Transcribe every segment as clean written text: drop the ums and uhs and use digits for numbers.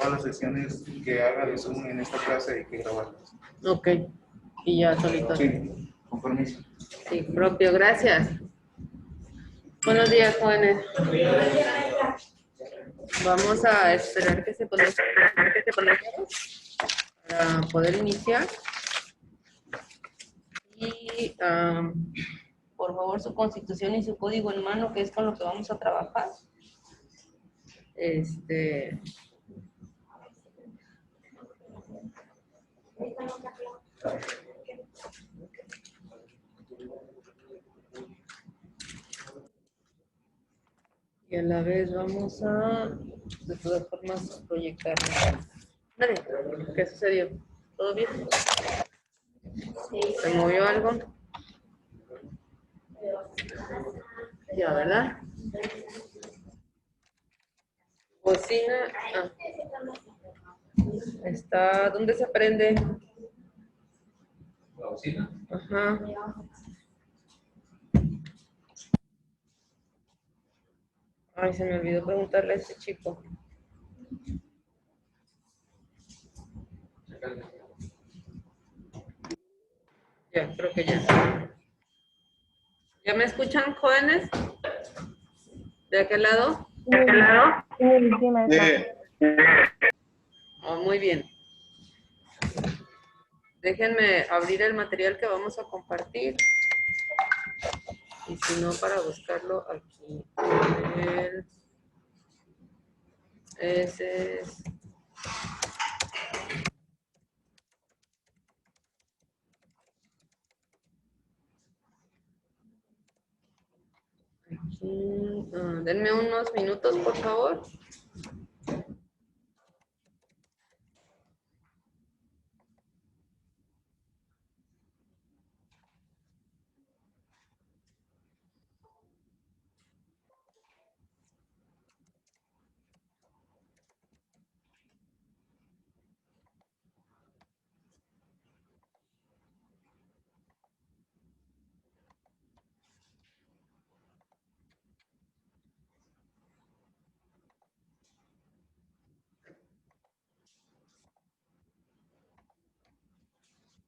todas las sesiones que haga de Zoom en esta clase hay que grabarlas. Ok. Y ya solito. Sí, con permiso. Sí, propio, gracias. Buenos días, jóvenes. Vamos a esperar que se conecten para poder iniciar. Y por favor, su constitución y su código en mano, que es con lo que vamos a trabajar. Y a la vez vamos a, de todas formas, proyectar. Dale, ¿qué sucedió? ¿Todo bien? ¿Se movió algo? Ya, ¿verdad? Bocina. Está, ¿dónde se prende? ¿La bocina? Ajá. Ay, se me olvidó preguntarle a este chico. Ya, creo que ya. ¿Ya me escuchan, jóvenes? ¿De aquel lado? ¿De aquel lado? Sí, maestra. Oh, muy bien. Déjenme abrir el material que vamos a compartir. Y si no, para buscarlo aquí. Ese es... Aquí, denme unos minutos, por favor.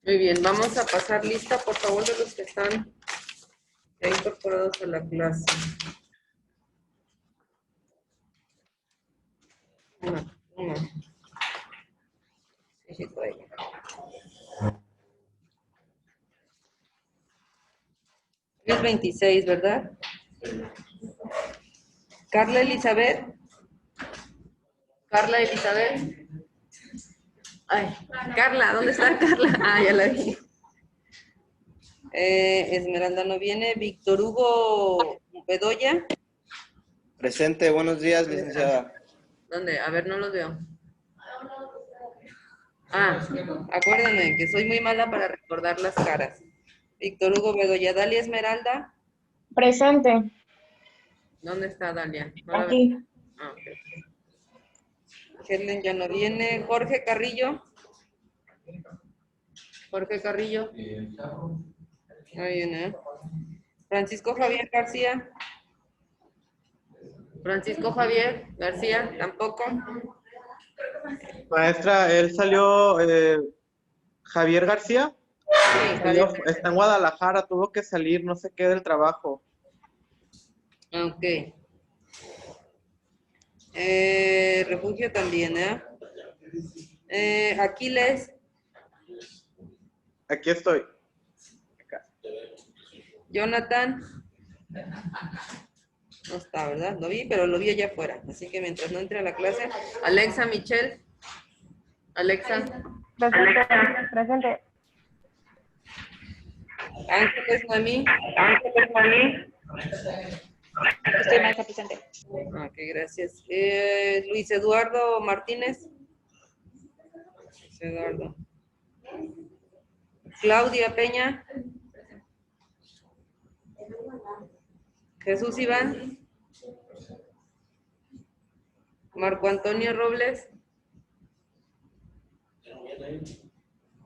Muy bien, vamos a pasar lista, por favor, de los que están ya incorporados a la clase. Una. Sí, por ahí. Es 26, ¿verdad? Carla Elizabeth. Carla Elizabeth. Ay, Carla, ¿dónde está Carla? Ah, ya la vi. Esmeralda no viene. Víctor Hugo Bedoya. Presente, buenos días, licenciada. ¿Dónde? A ver, no los veo. Ah, acuérdenme que soy muy mala para recordar las caras. Víctor Hugo Bedoya. Dalia Esmeralda. Presente. ¿Dónde está Dalia? ¿No la veo? Aquí. Ah, ok. Helen ya no viene. Jorge Carrillo. Jorge Carrillo. No viene. Francisco Javier García. Francisco Javier García, tampoco. Maestra, él salió, Javier García, Sí, Javier. está en Guadalajara, tuvo que salir, no sé qué del trabajo. Ok. Refugio también, ¿eh? Aquiles. Aquí estoy. Acá. Jonathan. No está, ¿verdad? Lo vi, pero lo vi allá afuera. Así que mientras no entre a la clase. Alexa Michelle. Alexa. Presente. Presente. Ángeles Noemí. Ángeles Noemí. Estoy maestra presente. Ok, gracias. Luis Eduardo Martínez. Luis Eduardo. Claudia Peña. Jesús Iván. Marco Antonio Robles.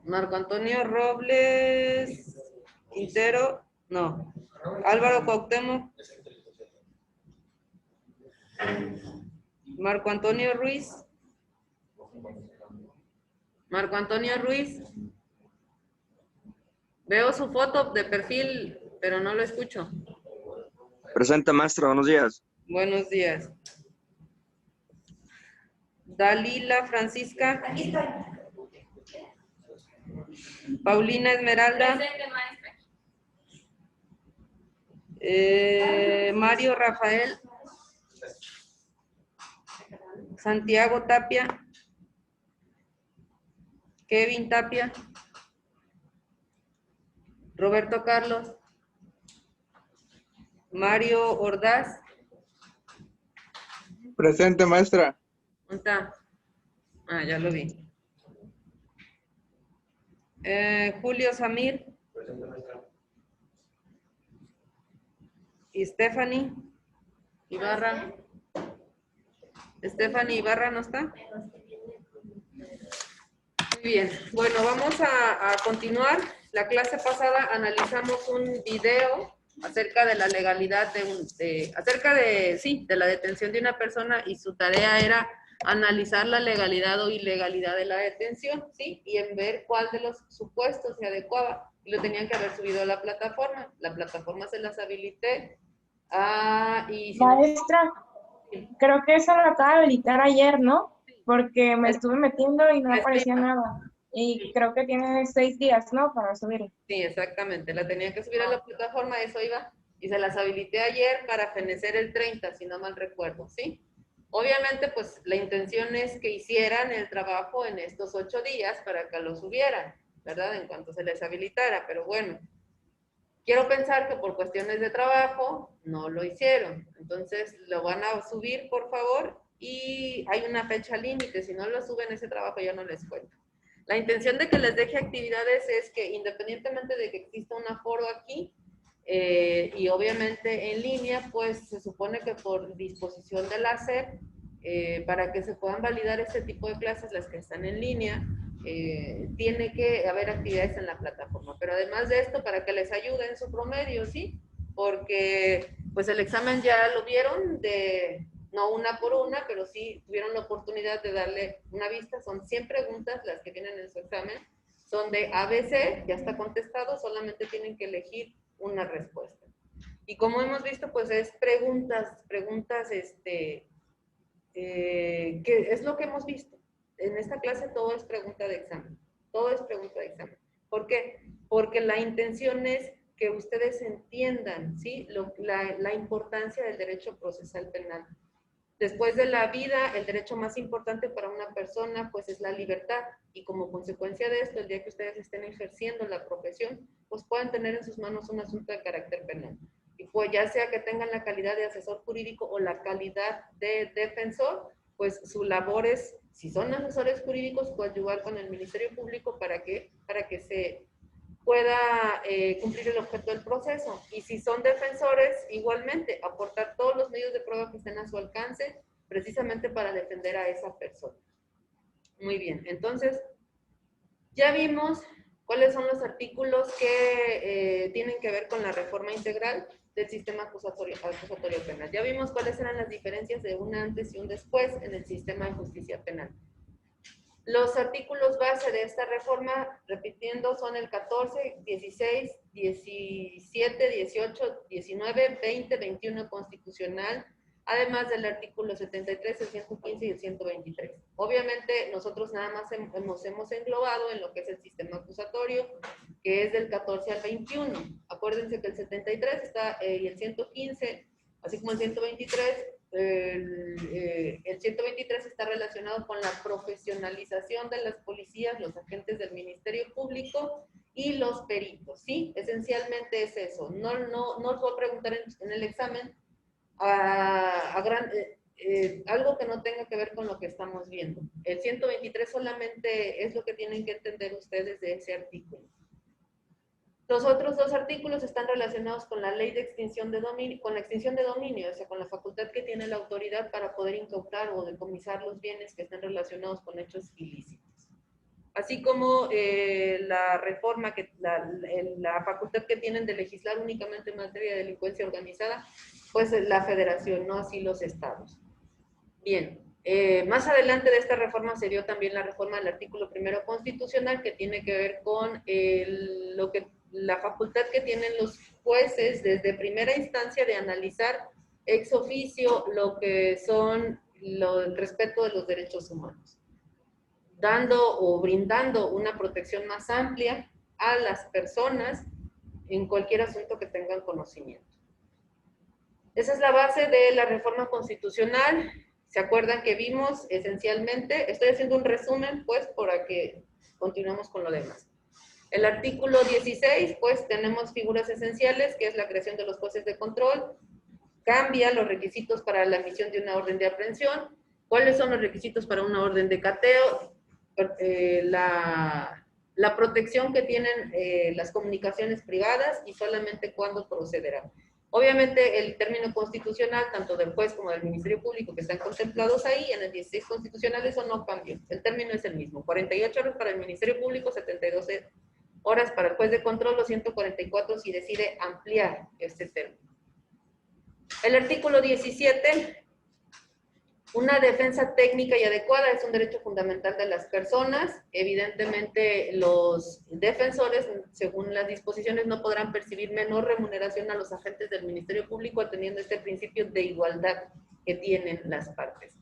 Marco Antonio Robles Quintero. No. Álvaro Cuauhtémoc. Marco Antonio Ruiz. Marco Antonio Ruiz. Veo su foto de perfil, pero no lo escucho. Presente, maestra, buenos días. Buenos días. Dalila Francisca. Aquí estoy. Paulina Esmeralda. Presente, maestra. Mario Rafael. Santiago Tapia. Kevin Tapia. Roberto Carlos. Mario Ordaz. Presente, maestra. ¿Dónde está? Ah, ya lo vi. Julio Samir. Y Stephanie Ibarra. Stephanie Ibarra, ¿no está? Muy bien. Bueno, vamos a continuar. La clase pasada analizamos un video acerca de la legalidad de la detención de una persona, y su tarea era analizar la legalidad o ilegalidad de la detención, ¿sí? Y en ver cuál de los supuestos se adecuaba. Y lo tenían que haber subido a la plataforma. La plataforma se las habilité. Y si no- Maestra, creo que eso lo acaba de habilitar ayer, ¿no? Porque me estuve metiendo y no aparecía nada. Y creo que tiene 6 días, ¿no? Para subir. Sí, exactamente. La tenía que subir a la plataforma, eso iba. Y se las habilité ayer para fenecer el 30, si no mal recuerdo, ¿sí? Obviamente, pues, la intención es que hicieran el trabajo en estos 8 días para que lo subieran, ¿verdad? En cuanto se les habilitara, pero bueno. Quiero pensar que por cuestiones de trabajo no lo hicieron. Entonces, lo van a subir, por favor, y hay una fecha límite. Si no lo suben, ese trabajo ya no les cuento. La intención de que les deje actividades es que, independientemente de que exista un aforo aquí, y obviamente en línea, pues se supone que por disposición de la SEP, para que se puedan validar este tipo de clases, las que están en línea, tiene que haber actividades en la plataforma. Pero además de esto, para que les ayude en su promedio, ¿sí? Porque pues el examen ya lo vieron, no una por una, pero sí tuvieron la oportunidad de darle una vista. Son 100 preguntas las que vienen en su examen. Son de ABC, ya está contestado, solamente tienen que elegir una respuesta. Y como hemos visto, pues es preguntas, que es lo que hemos visto. En esta clase todo es pregunta de examen. Todo es pregunta de examen. ¿Por qué? Porque la intención es que ustedes entiendan, ¿sí? La importancia del derecho procesal penal. Después de la vida, el derecho más importante para una persona, pues, es la libertad. Y como consecuencia de esto, el día que ustedes estén ejerciendo la profesión, pues pueden tener en sus manos un asunto de carácter penal. Y pues ya sea que tengan la calidad de asesor jurídico o la calidad de defensor, pues su labor es, si son asesores jurídicos, coadyuvar con el Ministerio Público para que se pueda cumplir el objeto del proceso. Y si son defensores, igualmente, aportar todos los medios de prueba que estén a su alcance, precisamente para defender a esa persona. Muy bien, entonces, ya vimos cuáles son los artículos que tienen que ver con la reforma integral del sistema acusatorio penal. Ya vimos cuáles eran las diferencias de un antes y un después en el sistema de justicia penal. Los artículos base de esta reforma, repitiendo, son el 14, 16, 17, 18, 19, 20, 21 constitucional, además del artículo 73, el 115 y el 123. Obviamente, nosotros nada más hemos englobado en lo que es el sistema acusatorio, que es del 14 al 21. Acuérdense que el 73 está, y el 115, así como el 123, el 123 está relacionado con la profesionalización de las policías, los agentes del Ministerio Público y los peritos, ¿sí? Esencialmente es eso. No os voy a preguntar en el examen algo que no tenga que ver con lo que estamos viendo. El 123 solamente es lo que tienen que entender ustedes de ese artículo. Los otros dos artículos están relacionados con la ley de extinción de dominio, o sea, con la facultad que tiene la autoridad para poder incautar o decomisar los bienes que estén relacionados con hechos ilícitos. Así como la reforma, la facultad que tienen de legislar únicamente en materia de delincuencia organizada, pues la federación, no así los estados. Bien, Más adelante de esta reforma se dio también la reforma del artículo 1 constitucional, que tiene que ver con la facultad que tienen los jueces desde primera instancia de analizar ex oficio lo que son el respeto de los derechos humanos, dando o brindando una protección más amplia a las personas en cualquier asunto que tengan conocimiento. Esa es la base de la reforma constitucional. ¿Se acuerdan que vimos esencialmente? Estoy haciendo un resumen, pues, para que continuemos con lo demás. El artículo 16, pues, tenemos figuras esenciales, que es la creación de los jueces de control. Cambia los requisitos para la emisión de una orden de aprehensión. ¿Cuáles son los requisitos para una orden de cateo? La protección que tienen las comunicaciones privadas y solamente cuándo procederá. Obviamente el término constitucional, tanto del juez como del Ministerio Público que están contemplados ahí, en el 16 constitucional eso no cambió. El término es el mismo, 48 horas para el Ministerio Público, 72 horas para el juez de control, o 144 si decide ampliar este término. El artículo 17, una defensa técnica y adecuada es un derecho fundamental de las personas. Evidentemente, los defensores, según las disposiciones, no podrán percibir menor remuneración a los agentes del Ministerio Público, atendiendo este principio de igualdad que tienen las partes.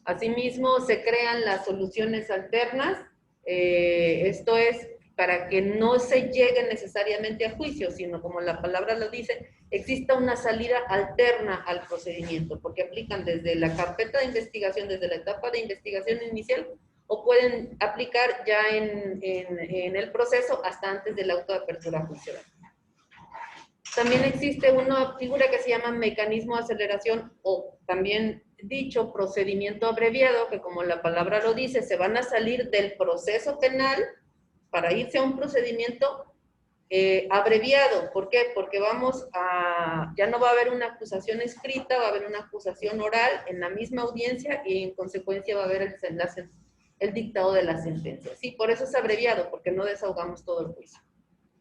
Asimismo, se crean las soluciones alternas. Esto es para que no se llegue necesariamente a juicio, sino, como la palabra lo dice, exista una salida alterna al procedimiento, porque aplican desde la carpeta de investigación, desde la etapa de investigación inicial, o pueden aplicar ya en el proceso hasta antes del auto de apertura judicial. También existe una figura que se llama mecanismo de aceleración, o también dicho procedimiento abreviado, que como la palabra lo dice, se van a salir del proceso penal para irse a un procedimiento abreviado. ¿Por qué? Porque ya no va a haber una acusación escrita, va a haber una acusación oral en la misma audiencia y en consecuencia va a haber el dictado de la sentencia. Sí, por eso es abreviado, porque no desahogamos todo el juicio.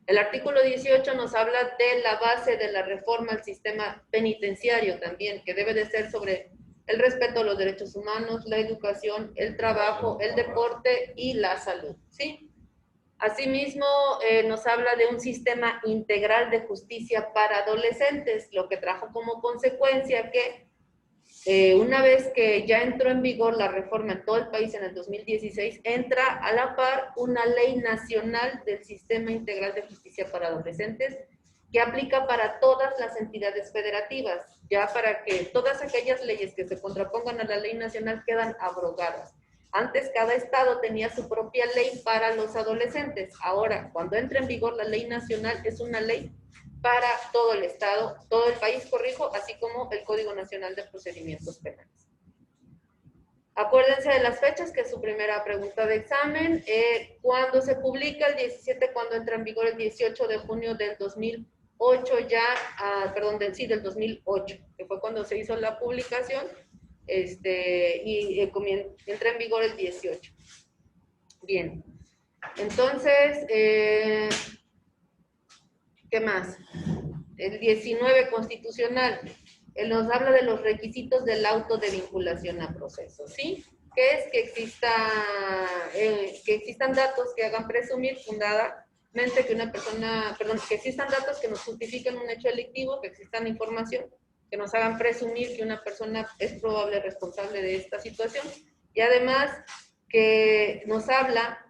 El artículo 18 nos habla de la base de la reforma al sistema penitenciario también, que debe de ser sobre el respeto a los derechos humanos, la educación, el trabajo, el deporte y la salud, ¿sí? Asimismo, nos habla de un sistema integral de justicia para adolescentes, lo que trajo como consecuencia que una vez que ya entró en vigor la reforma en todo el país en el 2016, entra a la par una ley nacional del sistema integral de justicia para adolescentes que aplica para todas las entidades federativas, ya para que todas aquellas leyes que se contrapongan a la ley nacional quedan abrogadas. Antes cada estado tenía su propia ley para los adolescentes. Ahora, cuando entra en vigor la ley nacional, es una ley para todo el estado, todo el país, corrijo, así como el Código Nacional de Procedimientos Penales. Acuérdense de las fechas, que es su primera pregunta de examen. Cuando se publica el 17, cuando entra en vigor el 18 de junio del 2008, del 2008, que fue cuando se hizo la publicación. Entra en vigor el 18. Bien, entonces, ¿qué más? El 19 constitucional, nos habla de los requisitos del auto de vinculación a proceso, ¿sí? Que es que existan datos que hagan presumir fundadamente que una persona, que existan datos que nos justifiquen un hecho delictivo, que existan información que nos hagan presumir que una persona es probable responsable de esta situación, y además que nos habla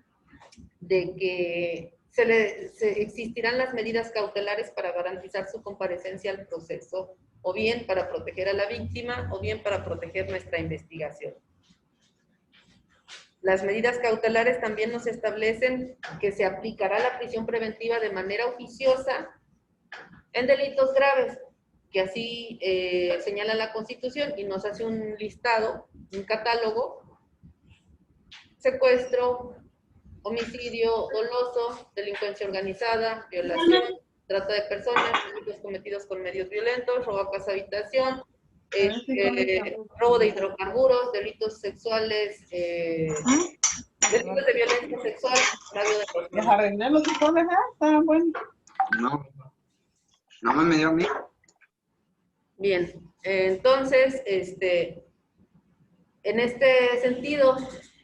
de que existirán las medidas cautelares para garantizar su comparecencia al proceso, o bien para proteger a la víctima, o bien para proteger nuestra investigación. Las medidas cautelares también nos establecen que se aplicará la prisión preventiva de manera oficiosa en delitos graves, que así señala la Constitución y nos hace un listado, un catálogo: secuestro, homicidio doloso, delincuencia organizada, violación, trata de personas, delitos cometidos con medios violentos, robo a casa habitación, robo de hidrocarburos, delitos sexuales, delitos de violencia sexual, agravio de persona. ¿Los arregné los informes? ¿Estaban buenos? No me dio a mí. Bien, entonces, en este sentido,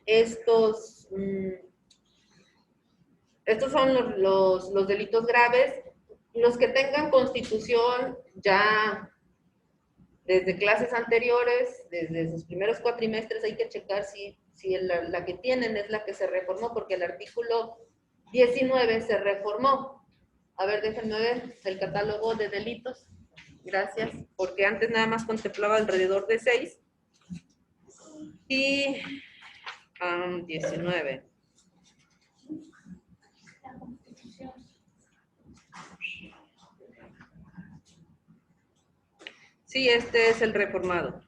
estos son los delitos graves. Los que tengan constitución ya desde clases anteriores, desde sus primeros cuatrimestres, hay que checar si la que tienen es la que se reformó, porque el artículo 19 se reformó. A ver, déjenme ver el catálogo de delitos. Gracias, porque antes nada más contemplaba alrededor de 6. Y 19. Sí, este es el reformado.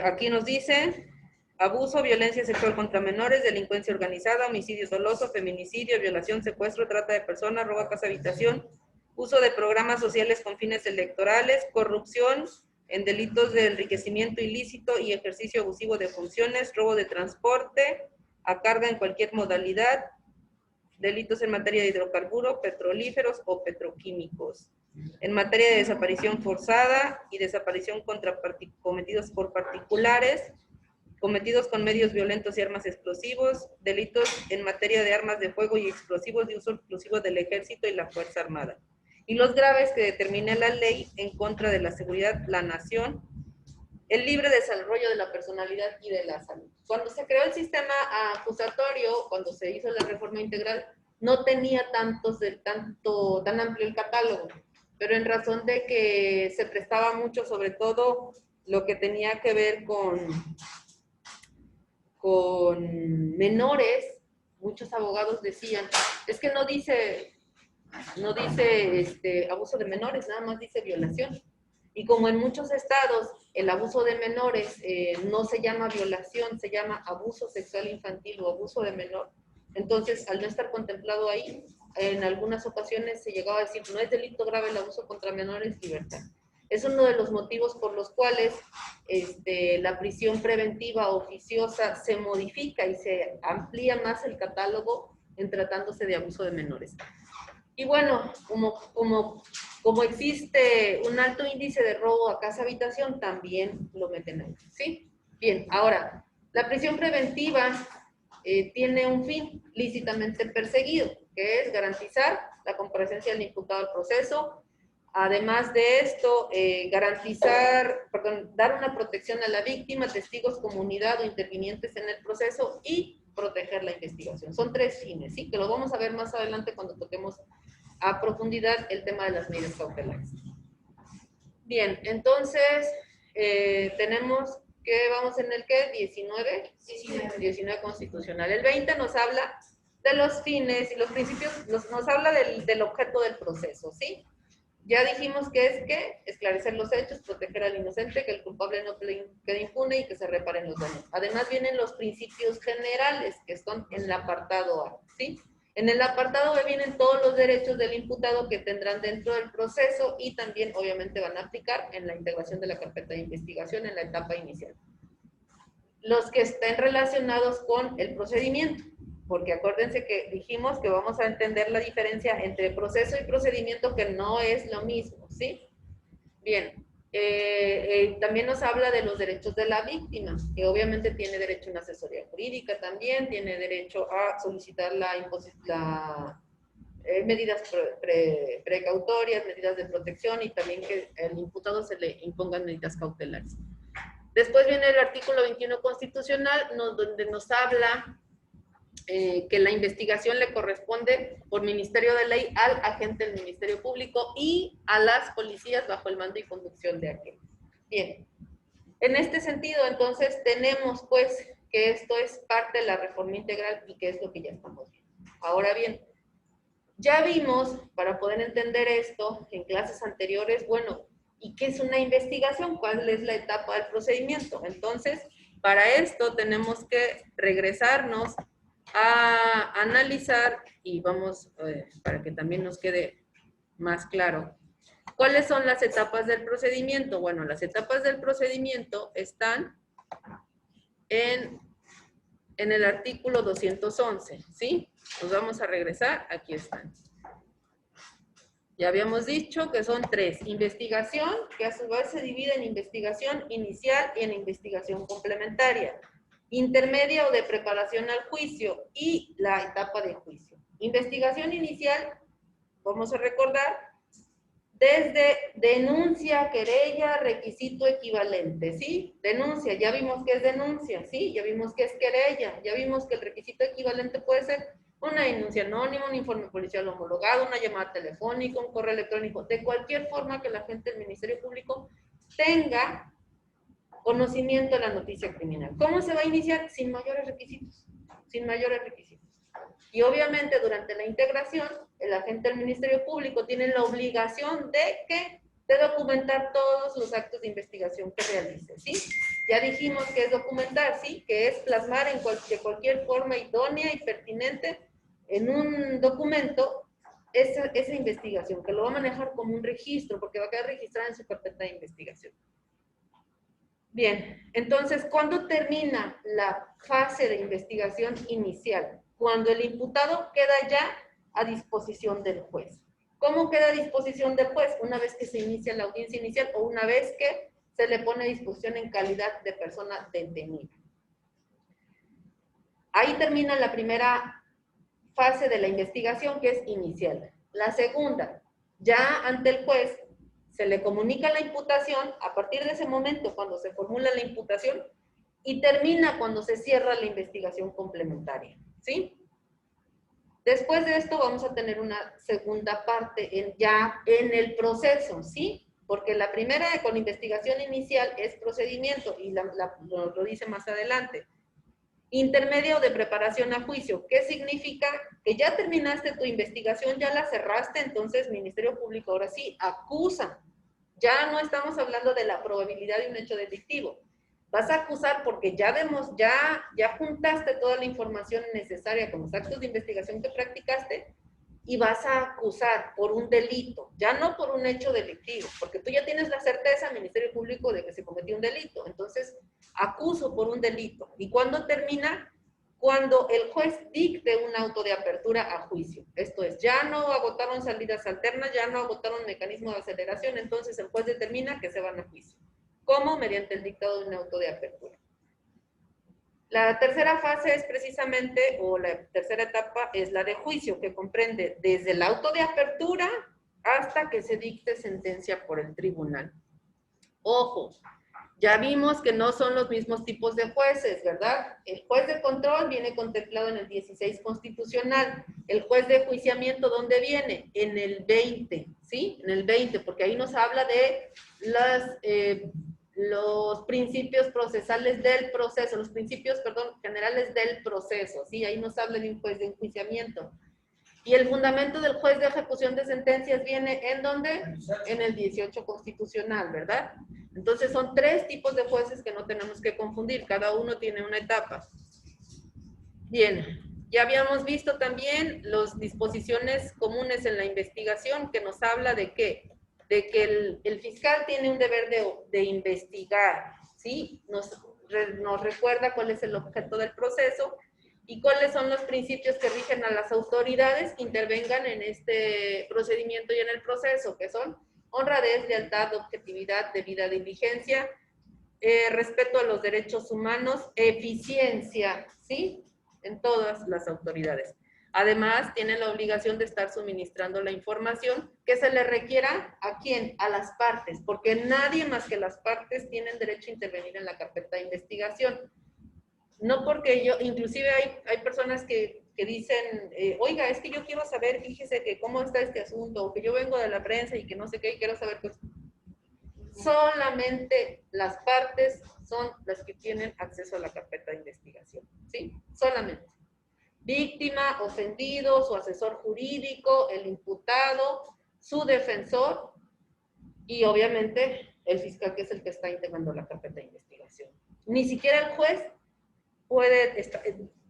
Aquí nos dice abuso, violencia sexual contra menores, delincuencia organizada, homicidio doloso, feminicidio, violación, secuestro, trata de personas, robo a casa habitación, uso de programas sociales con fines electorales, corrupción en delitos de enriquecimiento ilícito y ejercicio abusivo de funciones, robo de transporte a carga en cualquier modalidad, delitos en materia de hidrocarburos, petrolíferos o petroquímicos. En materia de desaparición forzada y desaparición cometidos por particulares, cometidos con medios violentos y armas explosivos, delitos en materia de armas de fuego y explosivos de uso exclusivo del Ejército y la Fuerza Armada. Y los graves que determine la ley en contra de la seguridad, la nación, el libre desarrollo de la personalidad y de la salud. Cuando se creó el sistema acusatorio, cuando se hizo la reforma integral, no tenía tan amplio el catálogo, pero en razón de que se prestaba mucho, sobre todo lo que tenía que ver con menores, muchos abogados decían, es que no dice abuso de menores, nada más dice violación. Y como en muchos estados el abuso de menores no se llama violación, se llama abuso sexual infantil o abuso de menor, entonces al no estar contemplado ahí, en algunas ocasiones se llegaba a decir, no es delito grave el abuso contra menores, libertad. Es uno de los motivos por los cuales la prisión preventiva oficiosa se modifica y se amplía más el catálogo en tratándose de abuso de menores. Y bueno, como existe un alto índice de robo a casa habitación, también lo meten ahí, ¿sí? Bien, ahora, la prisión preventiva tiene un fin lícitamente perseguido, que es garantizar la comparecencia del imputado al proceso. Además de esto, dar una protección a la víctima, testigos, comunidad o intervinientes en el proceso y proteger la investigación. Son 3 fines, ¿sí? Que lo vamos a ver más adelante cuando toquemos a profundidad el tema de las medidas cautelares. Bien, entonces, tenemos que vamos en el que 19 constitucional. El 20 nos habla de los fines y los principios, nos habla del objeto del proceso, ¿sí? Ya dijimos que es que esclarecer los hechos, proteger al inocente, que el culpable no quede impune y que se reparen los daños. Además vienen los principios generales que están en el apartado A, ¿sí? En el apartado B vienen todos los derechos del imputado que tendrán dentro del proceso y también obviamente van a aplicar en la integración de la carpeta de investigación en la etapa inicial. Los que estén relacionados con el procedimiento, porque acuérdense que dijimos que vamos a entender la diferencia entre proceso y procedimiento, que no es lo mismo, ¿sí? Bien, también nos habla de los derechos de la víctima, que obviamente tiene derecho a una asesoría jurídica también, tiene derecho a solicitar medidas precautorias, medidas de protección y también que al imputado se le impongan medidas cautelares. Después viene el artículo 21 constitucional, donde nos habla que la investigación le corresponde por Ministerio de Ley al agente del Ministerio Público y a las policías bajo el mando y conducción de aquel. Bien, en este sentido, entonces, tenemos pues que esto es parte de la reforma integral y que es lo que ya estamos viendo. Ahora bien, ya vimos, para poder entender esto, en clases anteriores, bueno, ¿y qué es una investigación? ¿Cuál es la etapa del procedimiento? Entonces, para esto tenemos que regresarnos a analizar y vamos, para que también nos quede más claro, ¿cuáles son las etapas del procedimiento? Bueno, las etapas del procedimiento están en el artículo 211, ¿sí? Nos vamos a regresar, aquí están. Ya habíamos dicho que son 3. Investigación, que a su vez se divide en investigación inicial y en investigación complementaria. Intermedia o de preparación al juicio y la etapa de juicio. Investigación inicial, vamos a recordar, desde denuncia, querella, requisito equivalente, ¿sí? Denuncia, ya vimos que es denuncia, ¿sí? Ya vimos que es querella, ya vimos que el requisito equivalente puede ser una denuncia anónima, un informe policial homologado, una llamada telefónica, un correo electrónico, de cualquier forma que la gente del Ministerio Público tenga conocimiento de la noticia criminal. ¿Cómo se va a iniciar? Sin mayores requisitos, sin mayores requisitos. Y obviamente durante la integración, el agente del Ministerio Público tiene la obligación de documentar todos los actos de investigación que realice, ¿sí? Ya dijimos que es documentar, ¿sí? Que es plasmar de cualquier forma idónea y pertinente en un documento esa investigación, que lo va a manejar como un registro, porque va a quedar registrada en su carpeta de investigación. Bien, entonces, ¿cuándo termina la fase de investigación inicial? Cuando el imputado queda ya a disposición del juez. ¿Cómo queda a disposición del juez? Una vez que se inicia la audiencia inicial o una vez que se le pone a disposición en calidad de persona detenida. Ahí termina la primera fase de la investigación, que es inicial. La segunda, ya ante el juez se le comunica la imputación a partir de ese momento cuando se formula la imputación y termina cuando se cierra la investigación complementaria, ¿sí? Después de esto vamos a tener una segunda parte ya en el proceso, ¿sí? Porque la primera con investigación inicial es procedimiento y lo dice más adelante. Intermedio de preparación a juicio. ¿Qué significa? Que ya terminaste tu investigación, ya la cerraste, entonces Ministerio Público ahora sí acusa. Ya no estamos hablando de la probabilidad de un hecho delictivo. Vas a acusar porque ya juntaste toda la información necesaria con los actos de investigación que practicaste y vas a acusar por un delito, ya no por un hecho delictivo, porque tú ya tienes la certeza, Ministerio Público, de que se cometió un delito. Entonces, acuso por un delito. ¿Y cuándo termina? Cuando el juez dicte un auto de apertura a juicio. Esto es, ya no agotaron salidas alternas, ya no agotaron mecanismo de aceleración, entonces el juez determina que se van a juicio. ¿Cómo? Mediante el dictado de un auto de apertura. La tercera fase es precisamente, o la tercera etapa, es la de juicio, que comprende desde el auto de apertura hasta que se dicte sentencia por el tribunal. Ojo, ya vimos que no son los mismos tipos de jueces, ¿verdad? El juez de control viene contemplado en el 16 constitucional. El juez de juiciamiento, ¿dónde viene? En el 20, ¿sí? En el 20, porque ahí nos habla de los principios procesales del proceso, los principios, perdón, generales del proceso, ¿sí? Ahí nos habla de un juez de enjuiciamiento. Y el fundamento del juez de ejecución de sentencias viene ¿en dónde? En el 18 constitucional, ¿verdad? Entonces son 3 tipos de jueces que no tenemos que confundir, cada uno tiene una etapa. Bien, ya habíamos visto también las disposiciones comunes en la investigación que nos habla de qué, de que el fiscal tiene un deber de investigar, ¿sí? Nos recuerda cuál es el objeto del proceso y cuáles son los principios que rigen a las autoridades que intervengan en este procedimiento y en el proceso, que son honradez, lealtad, objetividad, debida diligencia, respeto a los derechos humanos, eficiencia, ¿sí? En todas las autoridades. Además, tienen la obligación de estar suministrando la información que se le requiera ¿a quién? A las partes, porque nadie más que las partes tienen derecho a intervenir en la carpeta de investigación. No porque inclusive hay personas que dicen, oiga, es que yo quiero saber, fíjese que cómo está este asunto, o que yo vengo de la prensa y que no sé qué, y quiero saber pues. Solamente las partes son las que tienen acceso a la carpeta de investigación, ¿sí? Solamente. Víctima, ofendido, su asesor jurídico, el imputado, su defensor y obviamente el fiscal, que es el que está integrando la carpeta de investigación. Ni siquiera el juez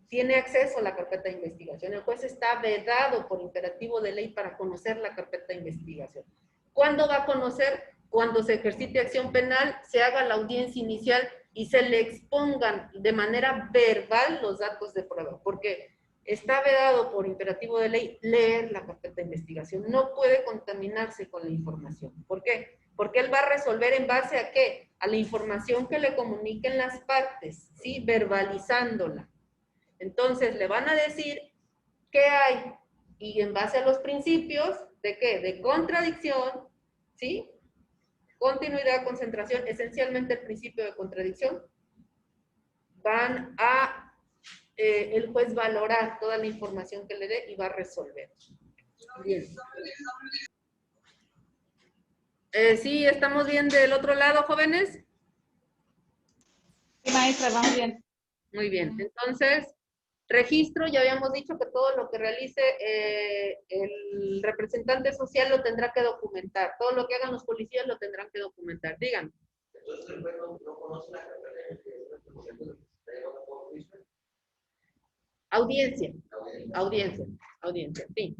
tiene acceso a la carpeta de investigación. El juez está vedado por imperativo de ley para conocer la carpeta de investigación. ¿Cuándo va a conocer? Cuando se ejercite acción penal, se haga la audiencia inicial y se le expongan de manera verbal los datos de prueba, porque está vedado por imperativo de ley leer la carpeta de investigación. No puede contaminarse con la información. ¿Por qué? Porque él va a resolver en base a ¿qué? A la información que le comuniquen las partes, ¿sí? Verbalizándola. Entonces, le van a decir qué hay. Y en base a los principios, ¿de qué? De contradicción, ¿sí? Continuidad, concentración, esencialmente el principio de contradicción, van a el juez valorar toda la información que le dé y va a resolver. Bien. Sí, ¿estamos bien del otro lado, jóvenes? Sí, maestra, vamos bien. Muy bien. Entonces, registro, ya habíamos dicho que todo lo que realice el representante social lo tendrá que documentar. Todo lo que hagan los policías lo tendrán que documentar. Díganme. Entonces, el juez no conoce la carpeta de investigación. Audiencia, sí.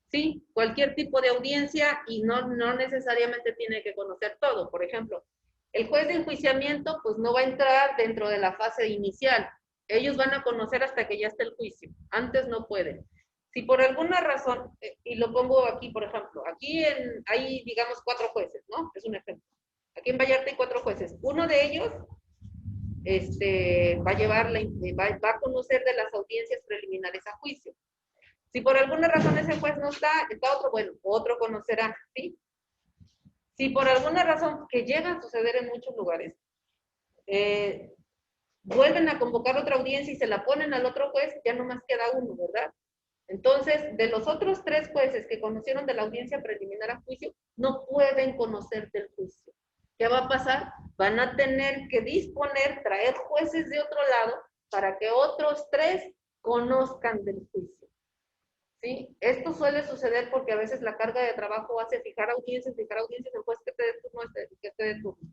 Sí, cualquier tipo de audiencia y no necesariamente tiene que conocer todo. Por ejemplo, el juez de enjuiciamiento pues no va a entrar dentro de la fase inicial. Ellos van a conocer hasta que ya esté el juicio. Antes no pueden. Si por alguna razón, y lo pongo aquí, por ejemplo, aquí hay, digamos, 4 jueces, ¿no? Es un ejemplo. Aquí en Vallarta hay 4 jueces. Uno de ellos va a conocer de las audiencias preliminares a juicio. Si por alguna razón ese juez no está otro, bueno, otro conocerá, ¿sí? Si por alguna razón, que llega a suceder en muchos lugares, vuelven a convocar otra audiencia y se la ponen al otro juez, ya nomás queda uno, ¿verdad? Entonces, de los otros 3 jueces que conocieron de la audiencia preliminar a juicio, no pueden conocer del juicio. ¿Qué va a pasar? Van a tener que traer jueces de otro lado para que otros 3 conozcan del juicio. ¿Sí? Esto suele suceder porque a veces la carga de trabajo hace fijar audiencias, el juez que te dé turno, que te dé turno.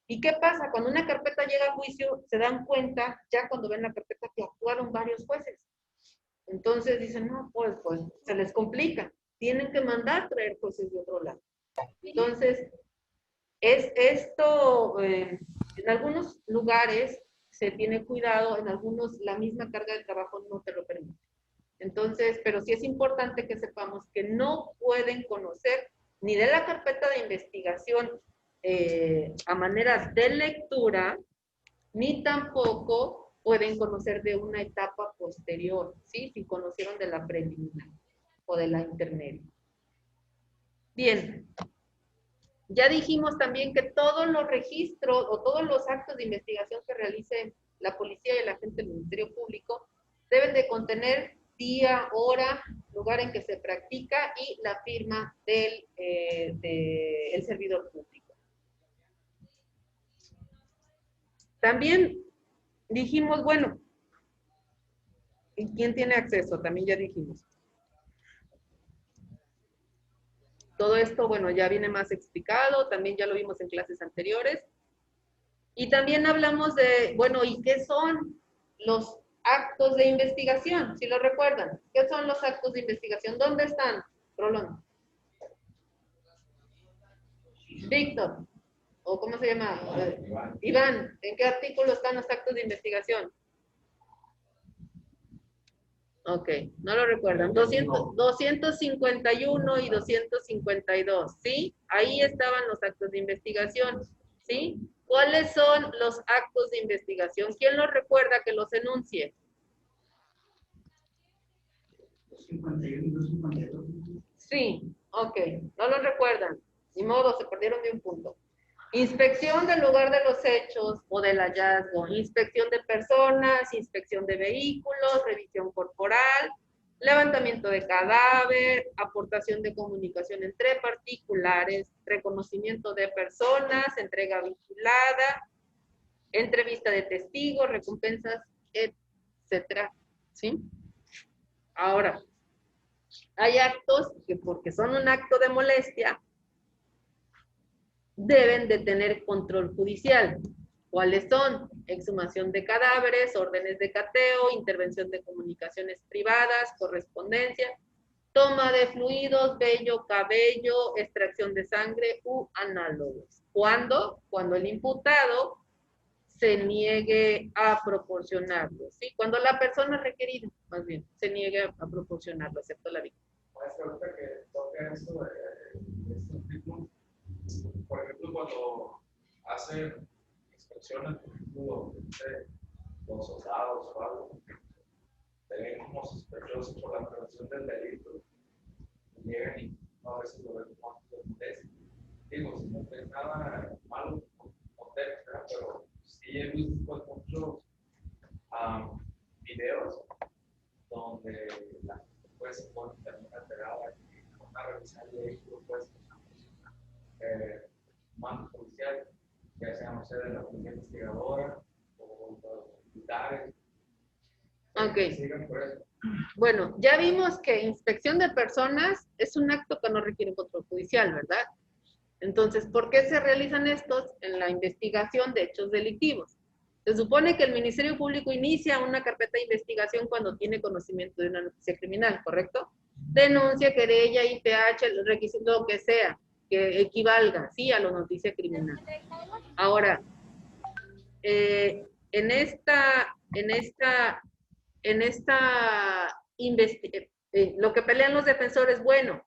¿Y qué pasa? Cuando una carpeta llega a juicio, se dan cuenta, ya cuando ven la carpeta, que actuaron varios jueces. Entonces dicen, no, pues se les complica. Tienen que mandar traer jueces de otro lado. Entonces, en algunos lugares se tiene cuidado, en algunos la misma carga de trabajo no te lo permite. Entonces, pero sí es importante que sepamos que no pueden conocer ni de la carpeta de investigación a manera de lectura, ni tampoco pueden conocer de una etapa posterior, ¿sí? Si conocieron de la preliminar o de la intermedia. Bien. Ya dijimos también que todos los registros o todos los actos de investigación que realice la policía y el agente del Ministerio Público deben de contener día, hora, lugar en que se practica y la firma del servidor público. También dijimos, bueno, ¿y quién tiene acceso? También ya dijimos. Todo esto, bueno, ya viene más explicado, también ya lo vimos en clases anteriores. Y también hablamos de, bueno, ¿y qué son los actos de investigación? Si lo recuerdan, ¿qué son los actos de investigación? ¿Dónde están, Rolón? Víctor, ¿o cómo se llama? Iván, ¿en qué artículo están los actos de investigación? Ok, no lo recuerdan. 251 y 252, ¿sí? Ahí estaban los actos de investigación, ¿sí? ¿Cuáles son los actos de investigación? ¿Quién los recuerda que los enuncie? 251 y 252. Sí, ok, no los recuerdan. Ni modo, se perdieron de un punto. Inspección del lugar de los hechos o del hallazgo, inspección de personas, inspección de vehículos, revisión corporal, levantamiento de cadáver, aportación de comunicación entre particulares, reconocimiento de personas, entrega vigilada, entrevista de testigos, recompensas, etcétera. ¿Sí? Ahora, hay actos que porque son un acto de molestia, deben de tener control judicial. ¿Cuáles son? Exhumación de cadáveres, órdenes de cateo, intervención de comunicaciones privadas, correspondencia, toma de fluidos, vello, cabello, extracción de sangre u análogos. ¿Cuándo? Cuando el imputado se niegue a proporcionarlo, ¿sí? Cuando la persona requerida. más bien, se niegue a proporcionarlo, excepto la víctima. Maestra, ahorita que toca esto de este artículo, por ejemplo, cuando hacen inspecciones, por ejemplo, de los soldados o algo, se ven como sospechosos por la prevención del delito, llegan y a veces lo ven como actos de molestia. Digo, si no es nada malo, no te, pero sí he visto pues, muchos videos donde la gente puede ser muy alterada y con una revisión de vehículo, pues, mando policial, ya sea, no sé, de la policía investigadora o los militares. Ok. Sigan por eso. Bueno, ya vimos que inspección de personas es un acto que no requiere control judicial, ¿verdad? Entonces, ¿por qué se realizan estos en la investigación de hechos delictivos? Se supone que el Ministerio Público inicia una carpeta de investigación cuando tiene conocimiento de una noticia criminal, ¿correcto? Denuncia, querella, IPH, el requisito, lo que sea, que equivalga, ¿sí?, a la noticia criminal. Ahora, lo que pelean los defensores, bueno,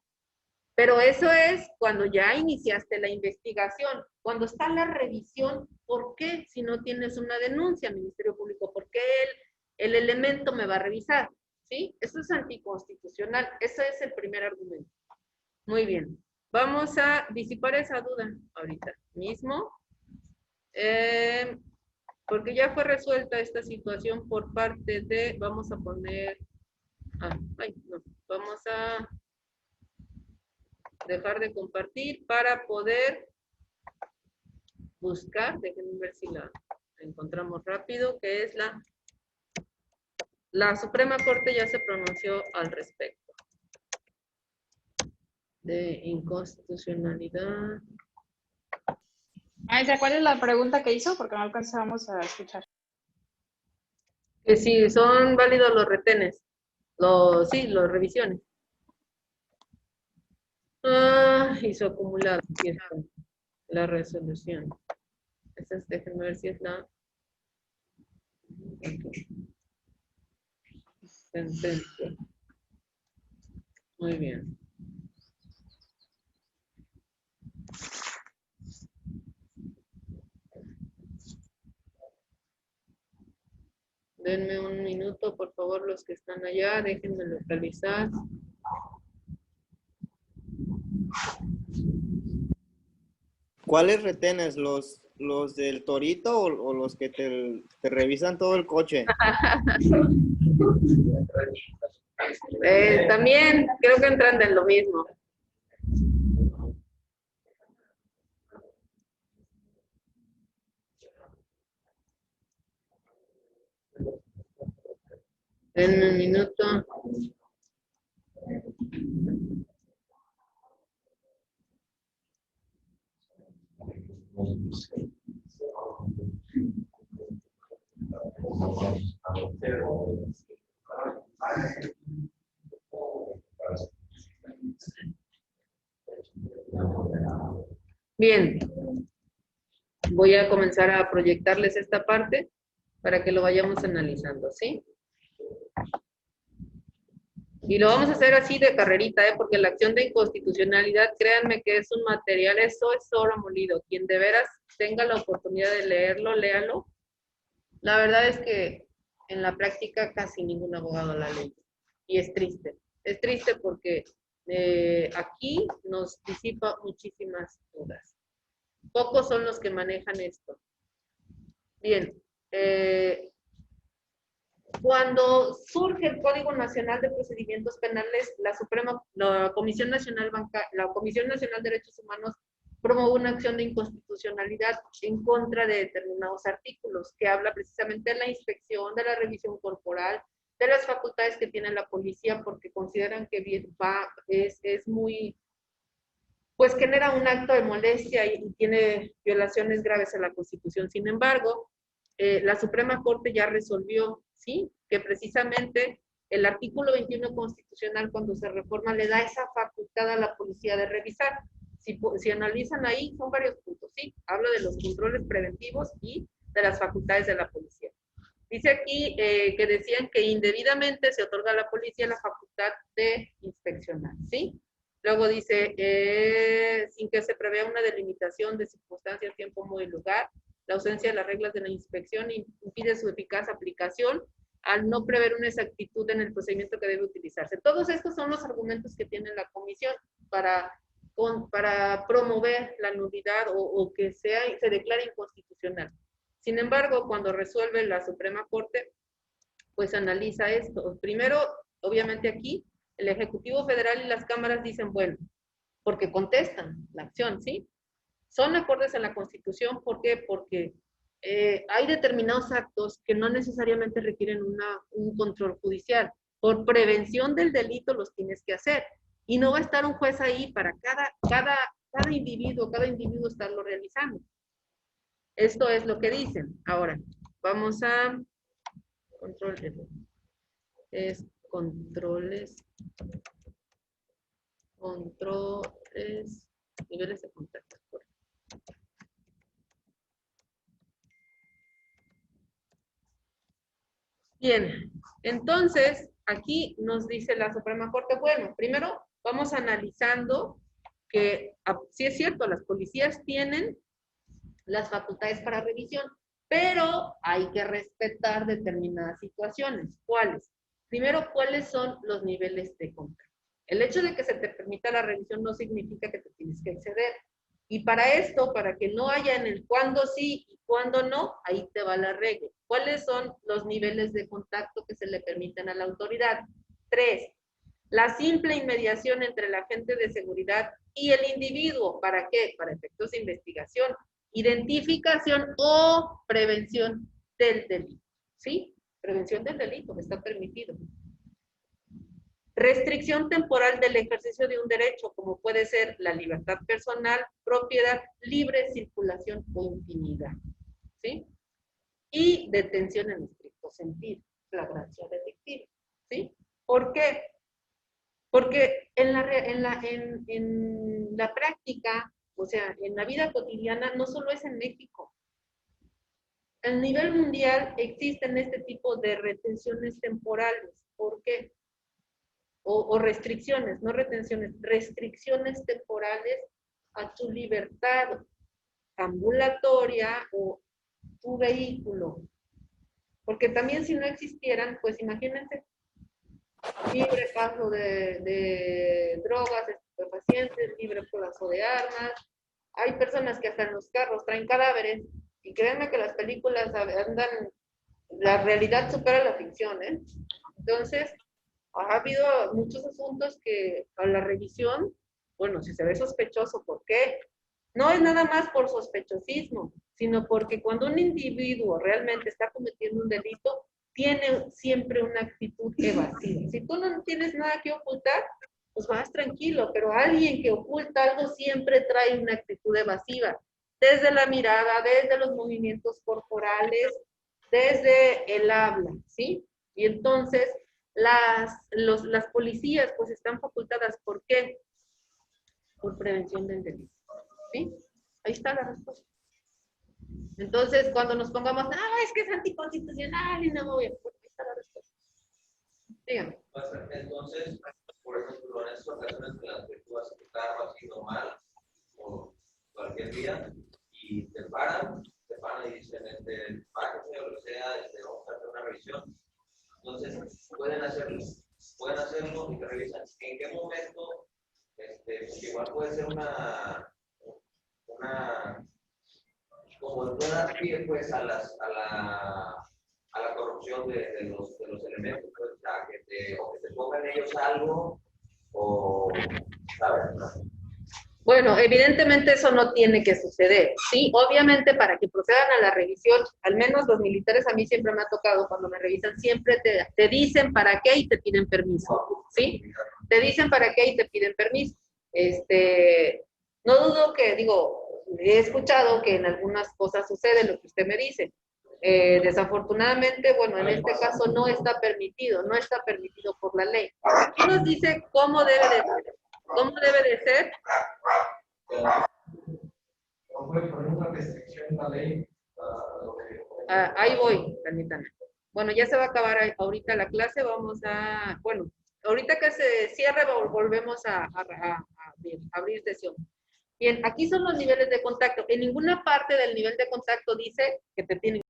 pero eso es cuando ya iniciaste la investigación. Cuando está la revisión, ¿por qué si no tienes una denuncia, Ministerio Público? ¿Por qué el elemento me va a revisar? ¿Sí? Eso es anticonstitucional. Ese es el primer argumento. Muy bien. Vamos a disipar esa duda ahorita mismo. Porque ya fue resuelta esta situación por parte de, vamos a poner, vamos a dejar de compartir para poder buscar, déjenme ver si la encontramos rápido, que es la Suprema Corte ya se pronunció al respecto de inconstitucionalidad. Maestra, ¿cuál es la pregunta que hizo? Porque no alcanzábamos a escuchar. Que si son válidos los retenes, sí, los revisiones. Hizo acumulado, aquí está, la resolución. Esa es, déjenme ver si es la sentencia. Muy bien. Denme un minuto, por favor, los que están allá, déjenme localizar. ¿Cuáles retenes? ¿Los del Torito o los que te revisan todo el coche? También creo que entran en lo mismo. Denme un minuto. Bien, voy a comenzar a proyectarles esta parte para que lo vayamos analizando, ¿sí? Y lo vamos a hacer así de carrerita, porque la acción de inconstitucionalidad, créanme que es un material, eso es oro molido. Quien de veras tenga la oportunidad de leerlo, léalo. La verdad es que en la práctica casi ningún abogado la lee. Y es triste. Es triste porque aquí nos disipa muchísimas dudas. Pocos son los que manejan esto. Bien. Cuando surge el Código Nacional de Procedimientos Penales, la Comisión Nacional de Derechos Humanos promueve una acción de inconstitucionalidad en contra de determinados artículos que habla precisamente de la inspección, de la revisión corporal, de las facultades que tiene la policía, porque consideran que es muy, pues genera un acto de molestia y tiene violaciones graves a la Constitución. Sin embargo, la Suprema Corte ya resolvió, ¿sí?, que precisamente el artículo 21 constitucional, cuando se reforma, le da esa facultad a la policía de revisar. Si analizan ahí, son varios puntos, ¿sí? Habla de los controles preventivos y de las facultades de la policía. Dice aquí que decían que indebidamente se otorga a la policía la facultad de inspeccionar, ¿sí? Luego dice, sin que se prevea una delimitación de circunstancias, tiempo, modo y lugar, la ausencia de las reglas de la inspección impide su eficaz aplicación al no prever una exactitud en el procedimiento que debe utilizarse. Todos estos son los argumentos que tiene la comisión para promover la nulidad o que se declare inconstitucional. Sin embargo, cuando resuelve la Suprema Corte, pues analiza esto. Primero, obviamente aquí, el Ejecutivo Federal y las cámaras dicen, bueno, porque contestan la acción, ¿sí? Son acordes a la Constitución, ¿por qué? Porque hay determinados actos que no necesariamente requieren un control judicial. Por prevención del delito los tienes que hacer. Y no va a estar un juez ahí para cada individuo estarlo realizando. Esto es lo que dicen. Ahora, vamos a controles, niveles de contacto. Bien, entonces, aquí nos dice la Suprema Corte, bueno, primero vamos analizando que sí es cierto, las policías tienen las facultades para revisión, pero hay que respetar determinadas situaciones. ¿Cuáles? Primero, ¿cuáles son los niveles de contacto? El hecho de que se te permita la revisión no significa que te tienes que exceder. Y para esto, para que no haya en el cuándo sí y cuándo no, ahí te va la regla. ¿Cuáles son los niveles de contacto que se le permiten a la autoridad? 3. La simple inmediación entre el agente de seguridad y el individuo. ¿Para qué? Para efectos de investigación, identificación o prevención del delito. ¿Sí? Prevención del delito, que está permitido. Restricción temporal del ejercicio de un derecho, como puede ser la libertad personal, propiedad, libre circulación o intimidad. ¿Sí? Y detención en estricto sentido, flagrancia delictiva. ¿Sí? ¿Por qué? Porque en la práctica, o sea, en la vida cotidiana, no solo es en México. A nivel mundial existen este tipo de retenciones temporales. ¿Por qué? O restricciones, no retenciones, restricciones temporales a tu libertad ambulatoria o tu vehículo. Porque también si no existieran, pues imagínense, libre paso de drogas, estupefacientes, libre paso de armas. Hay personas que hasta en los carros traen cadáveres y créanme que las películas andan, la realidad supera la ficción, ¿eh? Entonces, ha habido muchos asuntos que a la revisión, bueno, si se ve sospechoso, ¿por qué? No es nada más por sospechosismo, sino porque cuando un individuo realmente está cometiendo un delito, tiene siempre una actitud evasiva. Si tú no tienes nada que ocultar, pues vas tranquilo, pero alguien que oculta algo siempre trae una actitud evasiva, desde la mirada, desde los movimientos corporales, desde el habla, ¿sí? Y entonces las policías pues están facultadas, ¿por qué? Por prevención del delito, ¿sí? Ahí está la respuesta. Entonces, cuando nos pongamos, es que es anticonstitucional y no voy a... Pues ahí está la respuesta. Dígame. Entonces, por ejemplo, en estas ocasiones en las que tú vas a tu carro así normal, o cualquier día, y te paran y dicen, págase o lo que sea, vamos a hacer una revisión. Entonces, pueden hacerlo y te revisan. ¿En qué momento? Igual puede ser una como no das pie pues a la corrupción de los elementos, pues, o sea, que te pongan ellos algo, o ¿sabes? Bueno, evidentemente eso no tiene que suceder, ¿sí? Obviamente para que procedan a la revisión, al menos los militares a mí siempre me ha tocado, cuando me revisan, siempre te dicen para qué y te piden permiso, ¿sí? Te dicen para qué y te piden permiso. No dudo que, he escuchado que en algunas cosas sucede lo que usted me dice. Desafortunadamente, bueno, en este caso no está permitido por la ley. Aquí nos dice cómo debe de ser. Ahí voy, permítanme. Bueno, ya se va a acabar ahorita la clase, vamos a, bueno, ahorita que se cierre volvemos a abrir sesión. Bien, aquí son los niveles de contacto. En ninguna parte del nivel de contacto dice que te tienen